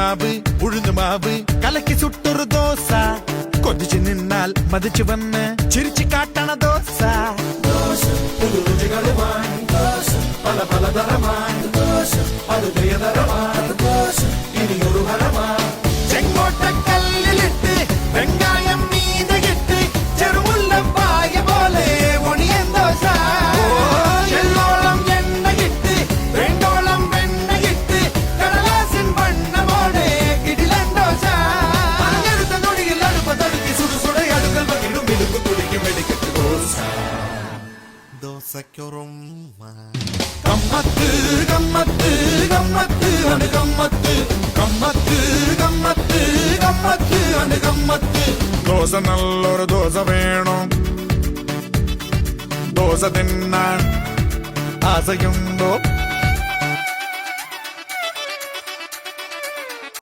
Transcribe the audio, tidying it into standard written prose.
മാവ് ഉഴുന്നു മാവ് കലക്കി സുട്ടൊരു ദോശ കൊതിച്ചു നിന്നാൽ മതിച്ചു വന്ന് ചിരിച്ചു കാട്ടണ ദോശ പല പലതരമായി ഇനിയൊരു ഹരമായി ചെങ്കോട്ടക്കല്ലിലിട്ട് വെങ്കായം മീതകിട്ട് ചെറുമുല്ലപ്പായ പോലെ ഒണിയൻ ദോശ എള്ളോളം എണ്ണയിട്ട് വേണ്ടോളം വെണ്ണയിട്ട് കടലാസിൻ വണ്ണമോടെ കിടിലൻ ദോശ അങ്ങനത്തെ നൊടിയിൽ അടുപ്പത്തടുക്കി സുടുസുട അടുക്കൽ പകിടും മിലുക്ക് തുടിക്കും വെടിക്കെട്ട് ദോശ ദോശയ്ക്കൊറുമ്മ ഗമ്മത്ത് ഗമ്മത്ത് ഗമ്മത്ത് ആണ് ഗമ്മത്ത് ഗമ്മത്ത് ഗമ്മത്ത് ഗമ്മത്ത് ആണ് ഗമ്മത്ത് ദോശ നല്ലൊരു ദോശ വേണം ദോശ തിന്നാൻ ആശയുണ്ടോ